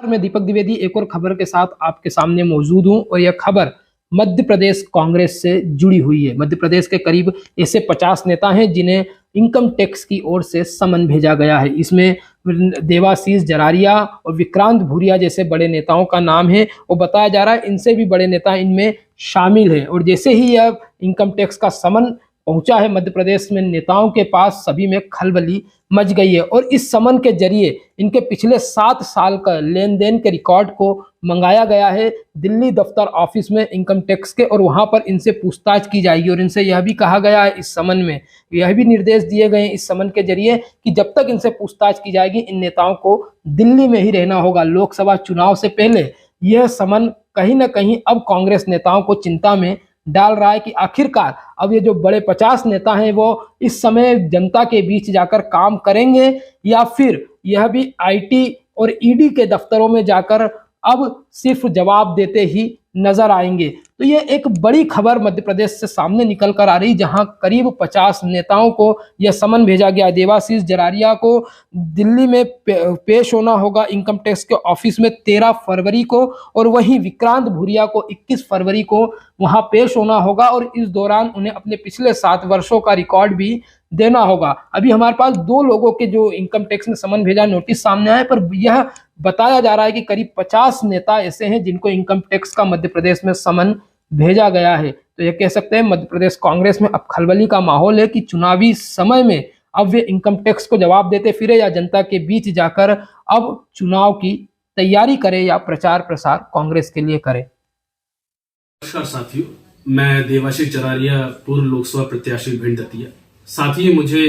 मैं दीपक द्विवेदी एक और खबर के साथ आपके सामने मौजूद हूं और यह खबर मध्य प्रदेश कांग्रेस से जुड़ी हुई है। मध्य प्रदेश के करीब ऐसे 50 नेता हैं जिन्हें इनकम टैक्स की ओर से समन भेजा गया है। इसमें देवाशीष जरारिया और विक्रांत भूरिया जैसे बड़े नेताओं का नाम है और बताया जा रहा है इनसे भी बड़े नेता इनमें शामिल हैं। और जैसे ही यह इनकम टैक्स का समन पहुंचा है मध्य प्रदेश में नेताओं के पास, सभी में खलबली मच गई है और इस समन के जरिए इनके पिछले 7 साल का लेन देन के रिकॉर्ड को मंगाया गया है दिल्ली दफ्तर ऑफिस में इनकम टैक्स के, और वहां पर इनसे पूछताछ की जाएगी। और इनसे यह भी कहा गया है, इस समन में यह भी निर्देश दिए गए हैं इस समन के जरिए कि जब तक इनसे पूछताछ की जाएगी इन नेताओं को दिल्ली में ही रहना होगा। लोकसभा चुनाव से पहले यह समन कहीं ना कहीं अब कांग्रेस नेताओं को चिंता में डाल रहा है कि आखिरकार अब ये जो बड़े 50 नेता हैं वो इस समय जनता के बीच जाकर काम करेंगे या फिर यह भी आईटी और ईडी के दफ्तरों में जाकर अब सिर्फ जवाब देते ही नजर आएंगे। तो ये एक बड़ी खबर मध्य प्रदेश से सामने निकल कर आ रही, जहां करीब 50 नेताओं को यह समन भेजा गया। देवाशीष जरारिया को दिल्ली में पेश होना होगा इनकम टैक्स के ऑफिस में 13 फरवरी को, और वहीं विक्रांत भूरिया को 21 फरवरी को वहां पेश होना होगा और इस दौरान उन्हें अपने पिछले 7 वर्षों का रिकॉर्ड भी देना होगा। अभी हमारे पास 2 लोगों के जो इनकम टैक्स ने समन भेजा नोटिस सामने आए, पर यह बताया जा रहा है कि करीब 50 नेता ऐसे हैं जिनको इनकम टैक्स का मध्य प्रदेश में समन भेजा गया है। तो ये कह सकते हैं मध्य प्रदेश कांग्रेस में अब खलबली का माहौल है कि चुनावी समय में अब वे इनकम टैक्स को जवाब देते फिरे या जनता के बीच जाकर अब चुनाव की तैयारी करे या प्रचार प्रसार कांग्रेस के लिए करे। नमस्कार साथियों, मैं देवाशीष जरारिया, पूर्व लोकसभा प्रत्याशी भिंड दतिया। साथियों, मुझे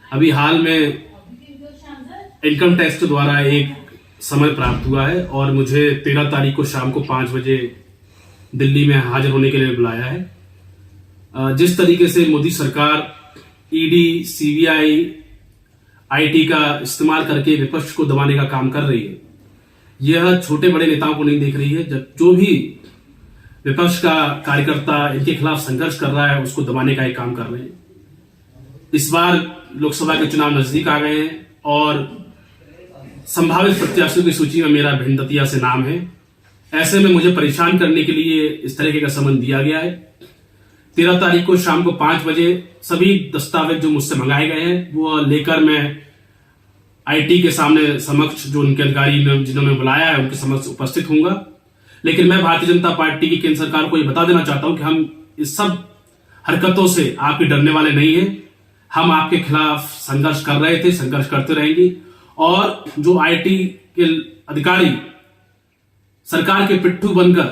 अभी हाल में इनकम टैक्स द्वारा एक समय प्राप्त हुआ है और मुझे 13 तारीख को शाम को 5 बजे दिल्ली में हाजिर होने के लिए बुलाया है। जिस तरीके से मोदी सरकार ईडी, सीबीआई, आईटी का इस्तेमाल करके विपक्ष को दबाने का काम कर रही है, यह छोटे बड़े नेताओं को नहीं देख रही है। जब जो भी विपक्ष का कार्यकर्ता इनके खिलाफ संघर्ष कर रहा है उसको दबाने का एक काम कर रहे हैं। इस बार लोकसभा के चुनाव नजदीक आ गए हैं और संभावित प्रत्याशियों की सूची में मेरा भिंड दतिया से नाम है। ऐसे में मुझे परेशान करने के लिए इस तरीके का समन दिया गया है। 13 तारीख को शाम को 5 बजे सभी दस्तावेज जो मुझसे मंगाए गए हैं वो लेकर मैं आईटी के सामने समक्ष, जो उनके अधिकारी जिन्होंने बुलाया है उनके समक्ष उपस्थित होऊंगा। लेकिन मैं भारतीय जनता पार्टी की केंद्र सरकार को यह बता देना चाहता हूं कि हम इस सब हरकतों से आपके डरने वाले नहीं हैं। हम आपके खिलाफ संघर्ष कर रहे थे, संघर्ष करते रहेंगे। और जो आईटी के अधिकारी सरकार के पिट्ठू बनकर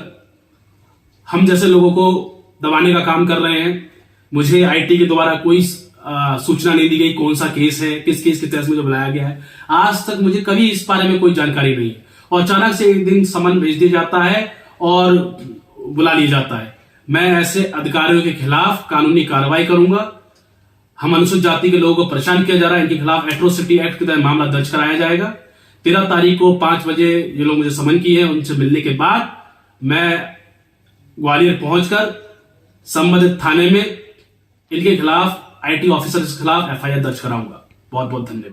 हम जैसे लोगों को दबाने का काम कर रहे हैं, मुझे आईटी के द्वारा कोई सूचना नहीं दी गई कौन सा केस है, किस केस के तहत मुझे बुलाया गया है। आज तक मुझे कभी इस बारे में कोई जानकारी नहीं है और अचानक से एक दिन समन भेज दिया जाता है और बुला लिया जाता है। मैं ऐसे अधिकारियों के खिलाफ कानूनी कार्रवाई करूंगा। हम अनुसूचित जाति के लोगों को परेशान किया जा रहा है, इनके खिलाफ एट्रोसिटी एक्ट के तहत मामला दर्ज कराया जाएगा। 13 तारीख को 5 बजे ये लोग मुझे समन किए हैं। उनसे मिलने के बाद मैं ग्वालियर पहुंचकर संबंधित थाने में इनके खिलाफ, आईटी ऑफिसर के खिलाफ एफआईआर दर्ज कराऊंगा। बहुत बहुत धन्यवाद।